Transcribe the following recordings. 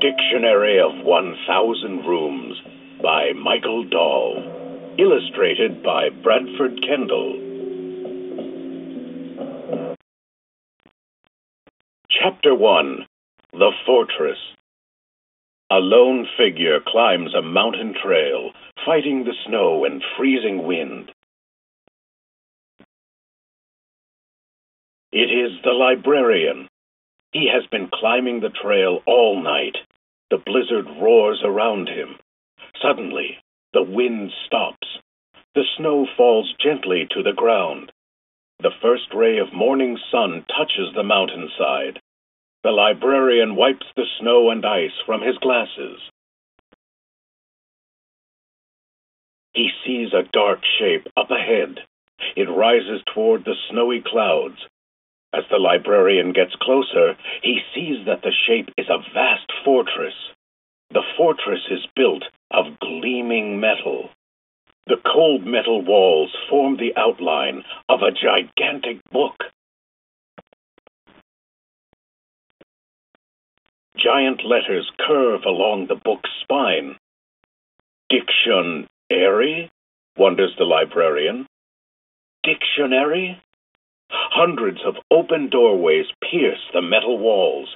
Dictionary of 1,000 Rooms by Michael Dahl. Illustrated by Bradford, Kendall. Chapter 1. The Fortress. A lone figure climbs a mountain trail, fighting the snow and freezing wind. It is the librarian. He has been climbing the trail all night. The blizzard roars around him. Suddenly, the wind stops. The snow falls gently to the ground. The first ray of morning sun touches the mountainside. The librarian wipes the snow and ice from his glasses. He sees a dark shape up ahead. It rises toward the snowy clouds. As the librarian gets closer, he sees that the shape is a vast fortress. The fortress is built of gleaming metal. The cold metal walls form the outline of a gigantic book. Giant letters curve along the book's spine. Dictionary? Wonders the librarian. Dictionary? Hundreds of open doorways pierce the metal walls.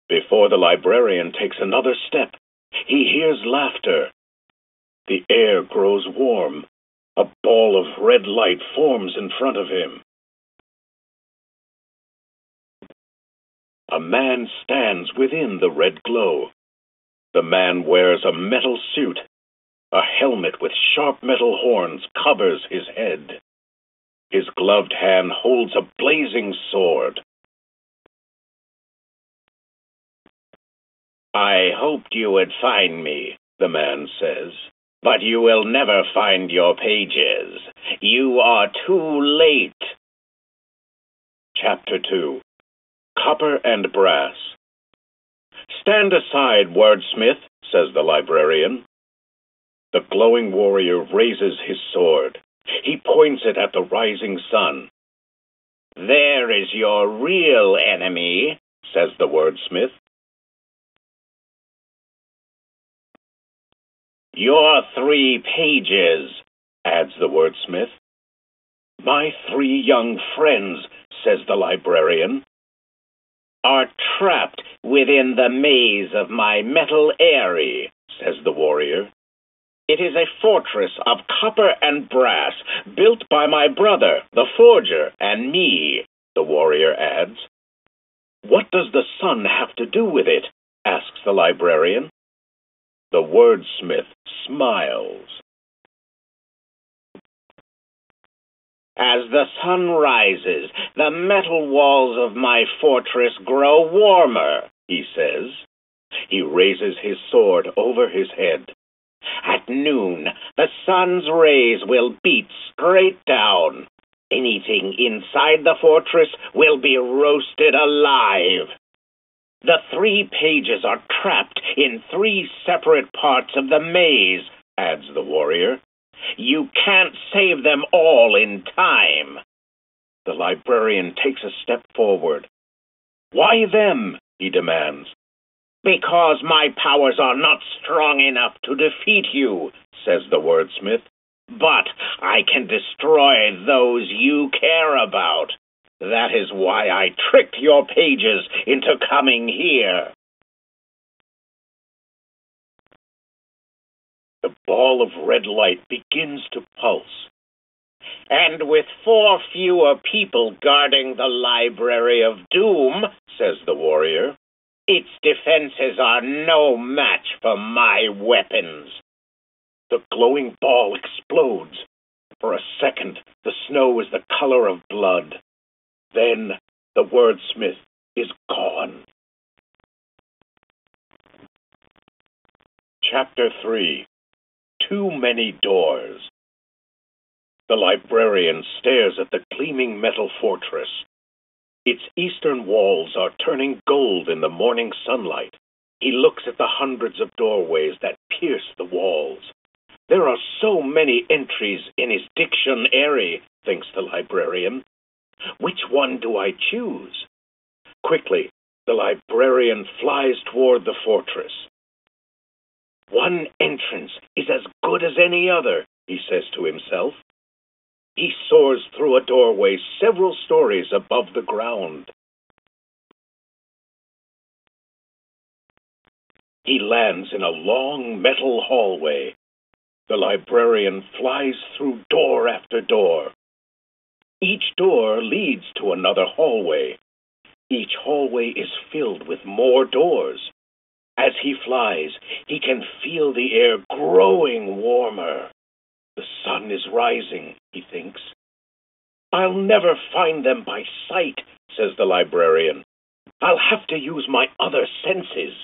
Before the librarian takes another step, he hears laughter. The air grows warm. A ball of red light forms in front of him. A man stands within the red glow. The man wears a metal suit. A helmet with sharp metal horns covers his head. His gloved hand holds a blazing sword. "I hoped you would find me," the man says, "but you will never find your pages. You are too late." Chapter 2. Copper and Brass. "Stand aside, Wordsmith," says the librarian. The glowing warrior raises his sword. He points it at the rising sun. "There is your real enemy," says the wordsmith. "Your 3 pages," adds the wordsmith. "My 3 young friends," says the librarian, "are trapped within the maze of my metal eyrie," says the warrior. "It is a fortress of copper and brass, built by my brother, the forger, and me," the warrior adds. "What does the sun have to do with it?" asks the librarian. The wordsmith smiles. "As the sun rises, the metal walls of my fortress grow warmer," he says. He raises his sword over his head. "At noon, the sun's rays will beat straight down. Anything inside the fortress will be roasted alive. The 3 pages are trapped in 3 separate parts of the maze," adds the warrior. "You can't save them all in time." The librarian takes a step forward. "Why them?" he demands. "Because my powers are not strong enough to defeat you," says the wordsmith. "But I can destroy those you care about. That is why I tricked your pages into coming here." The ball of red light begins to pulse. "And with 4 fewer people guarding the Library of Doom," says the warrior, "its defenses are no match for my weapons." The glowing ball explodes. For a second, the snow is the color of blood. Then the wordsmith is gone. Chapter 3. Too many doors. The librarian stares at the gleaming metal fortress. Its eastern walls are turning gold in the morning sunlight. He looks at the hundreds of doorways that pierce the walls. There are so many entries in his dictionary, thinks the librarian. Which one do I choose? Quickly, The librarian flies toward the fortress. One entrance is as good as any other, he says to himself. He soars through a doorway several stories above the ground. He lands in a long metal hallway. The librarian flies through door after door. Each door leads to another hallway. Each hallway is filled with more doors. As he flies, he can feel the air growing warmer. The sun is rising, he thinks. I'll never find them by sight, says the librarian. I'll have to use my other senses.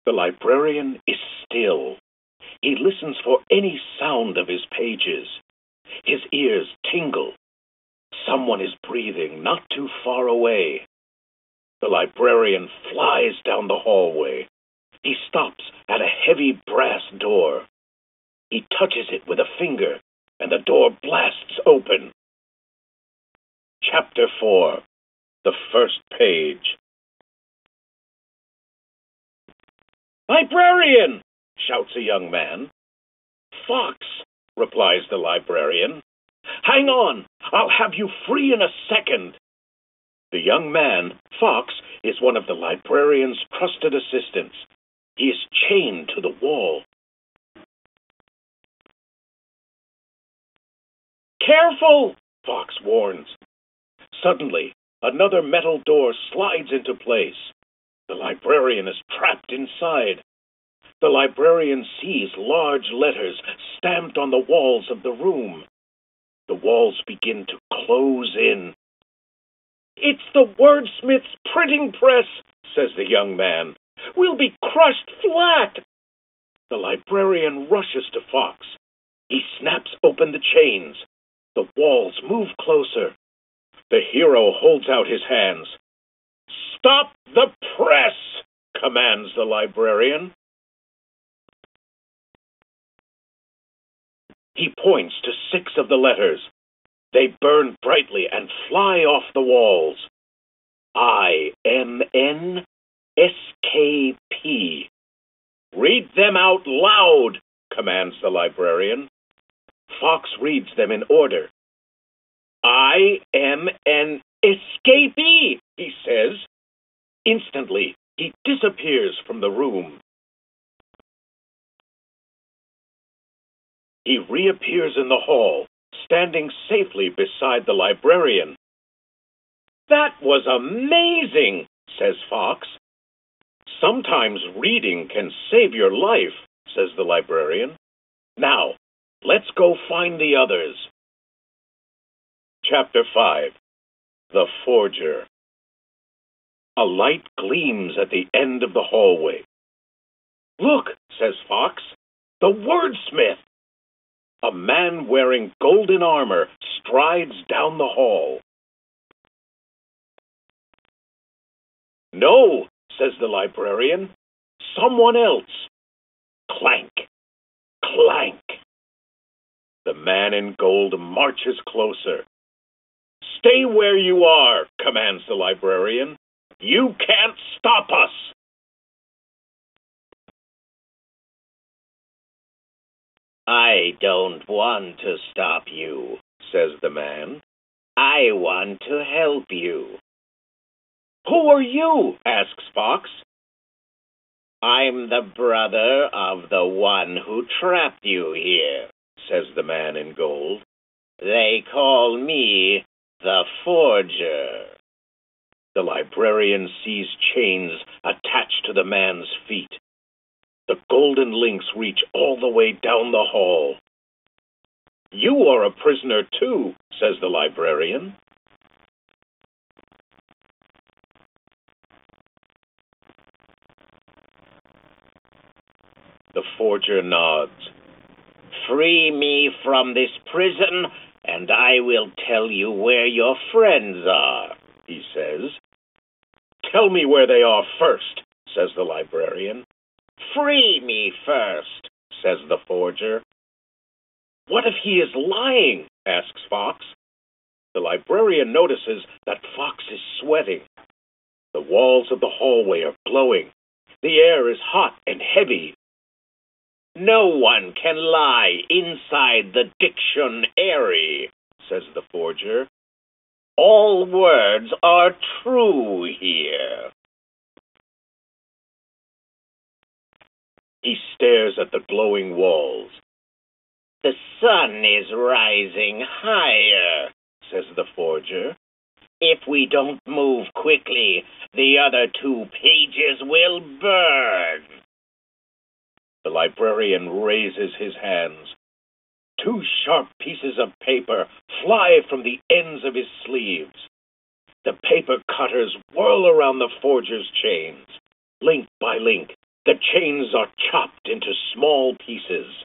The librarian is still. He listens for any sound of his pages. His ears tingle. Someone is breathing not too far away. The librarian flies down the hallway. He stops at a heavy brass door. He touches it with a finger, and the door blasts open. Chapter 4. The First Page. "Librarian!" shouts a young man. "Fox," replies the librarian. "Hang on, I'll have you free in a second." The young man, Fox, is one of the librarian's trusted assistants. He is chained to the wall. "Careful!" Fox warns. Suddenly, another metal door slides into place. The librarian is trapped inside. The librarian sees large letters stamped on the walls of the room. The walls begin to close in. "It's the Wordsmith's printing press," says the young man. "We'll be crushed flat." The librarian rushes to Fox. He snaps open the chains. The walls move closer. The hero holds out his hands. "Stop the press!" commands the librarian. He points to 6 of the letters. They burn brightly and fly off the walls. IMNSKP. "Read them out loud," commands the librarian. Fox reads them in order. "IMN-escapee," he says. Instantly, he disappears from the room. He reappears in the hall, standing safely beside the librarian. "That was amazing," says Fox. "Sometimes reading can save your life," says the librarian. "Now, let's go find the others." Chapter 5. The Forger. A light gleams at the end of the hallway. "Look," says Fox, "the Wordsmith!" A man wearing golden armor strides down the hall. "No," says the librarian, "someone else." Clank, clank. The man in gold marches closer. "Stay where you are," commands the librarian. "You can't stop us." "I don't want to stop you," says the man. "I want to help you." "Who are you?" asks Fox. "I'm the brother of the one who trapped you here," says the man in gold. "They call me the Forger." The librarian sees chains attached to the man's feet. The golden links reach all the way down the hall. "You are a prisoner too," says the librarian. The forger nods. "Free me from this prison, and I will tell you where your friends are," he says. "Tell me where they are first," says the librarian. "Free me first," says the forger. "What if he is lying?" asks Fox. The librarian notices that Fox is sweating. The walls of the hallway are glowing. The air is hot and heavy. "No one can lie inside the dictionary," says the forger. "All words are true here." He stares at the glowing walls. "The sun is rising higher," says the forger. "If we don't move quickly, the other 2 pages will burn." The librarian raises his hands. 2 sharp pieces of paper fly from the ends of his sleeves. The paper cutters whirl around the forger's chains. Link by link, the chains are chopped into small pieces.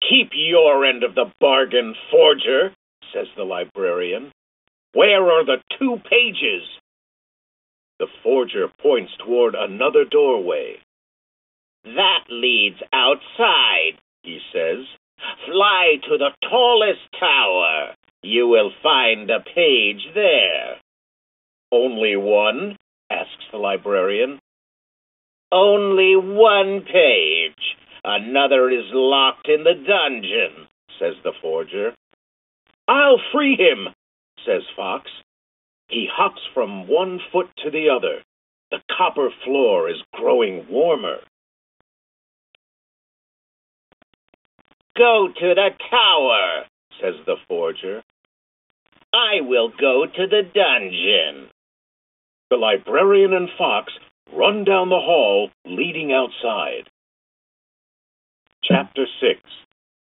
"Keep your end of the bargain, forger," says the librarian. "Where are the 2 pages?" The forger points toward another doorway. "That leads outside," he says. "Fly to the tallest tower. You will find a page there." "Only one?" asks the librarian. "Only 1 page. Another is locked in the dungeon," says the forger. "I'll free him," says Fox. He hops from one foot to the other. The copper floor is growing warmer. "Go to the tower," says the forger. "I will go to the dungeon." The librarian and Fox run down the hall leading outside. Chapter 6.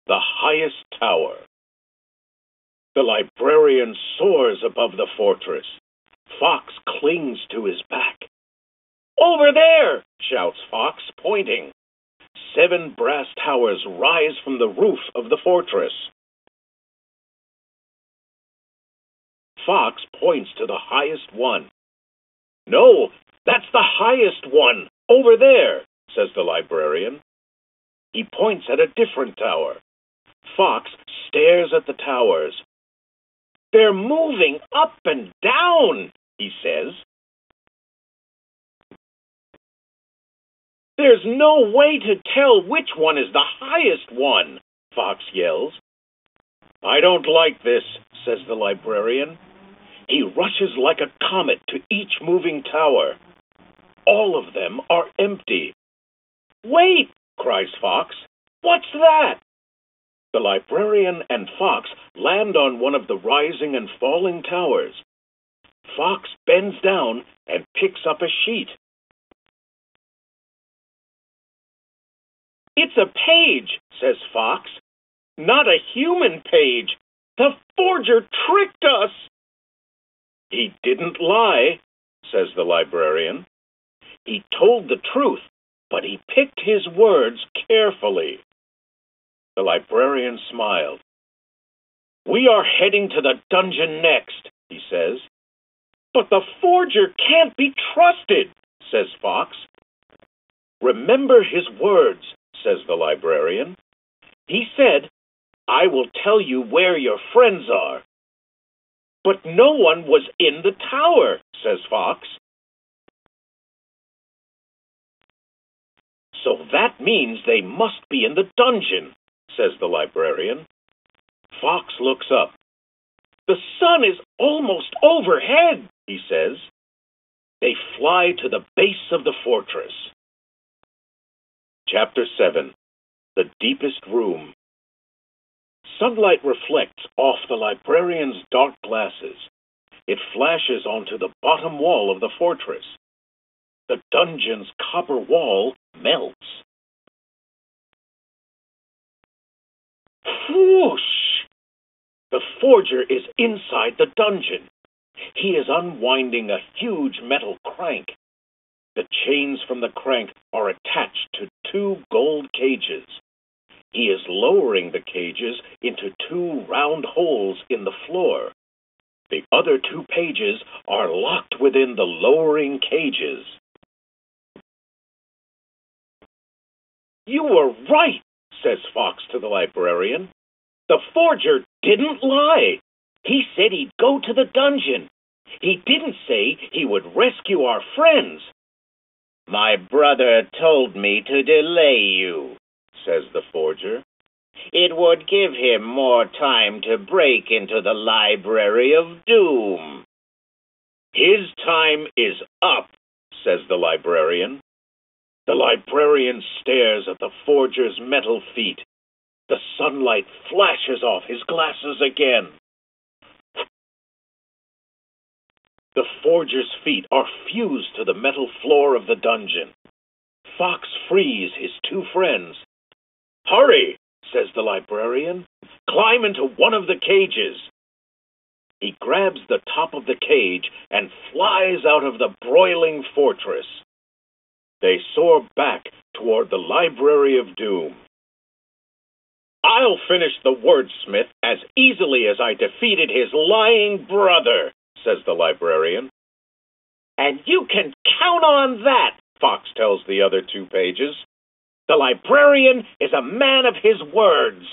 The Highest Tower. The librarian soars above the fortress. Fox clings to his back. "Over there!" shouts Fox, pointing. 7 brass towers rise from the roof of the fortress. Fox points to the highest one. "No, that's the highest one, over there," says the librarian. He points at a different tower. Fox stares at the towers. "They're moving up and down," he says. "There's no way to tell which one is the highest one," Fox yells. "I don't like this," says the librarian. He rushes like a comet to each moving tower. All of them are empty. "Wait!" cries Fox. "What's that?" The librarian and Fox land on one of the rising and falling towers. Fox bends down and picks up a sheet. "It's a page," says Fox. "Not a human page. The forger tricked us." "He didn't lie," says the librarian. "He told the truth, but he picked his words carefully." The librarian smiled. "We are heading to the dungeon next," he says. "But the forger can't be trusted," says Fox. "Remember his words," says the librarian. "He said, 'I will tell you where your friends are.'" "But no one was in the tower," says Fox. "So that means they must be in the dungeon," says the librarian. Fox looks up. "The sun is almost overhead," he says. They fly to the base of the fortress. Chapter 7. The Deepest Room. Sunlight reflects off the librarian's dark glasses. It flashes onto the bottom wall of the fortress. The dungeon's copper wall melts. Whoosh! The forger is inside the dungeon. He is unwinding a huge metal crank. The chains from the crank are attached to 2 gold cages. He is lowering the cages into 2 round holes in the floor. The other 2 pages are locked within the lowering cages. "You were right," says Fox to the librarian. The forger didn't lie. He said he'd go to the dungeon. He didn't say he would rescue our friends. My brother told me to delay you, says the forger. It would give him more time to break into the Library of Doom. His time is up, says the librarian. The librarian stares at the forger's metal feet. The sunlight flashes off his glasses again. The forger's feet are fused to the metal floor of the dungeon. Fox frees his two friends. Hurry, says the librarian. Climb into one of the cages. He grabs the top of the cage and flies out of the broiling fortress. They soar back toward the Library of Doom. I'll finish the wordsmith as easily as I defeated his lying brother, says the librarian. And you can count on that, Fox tells the other two pages. The librarian is a man of his words.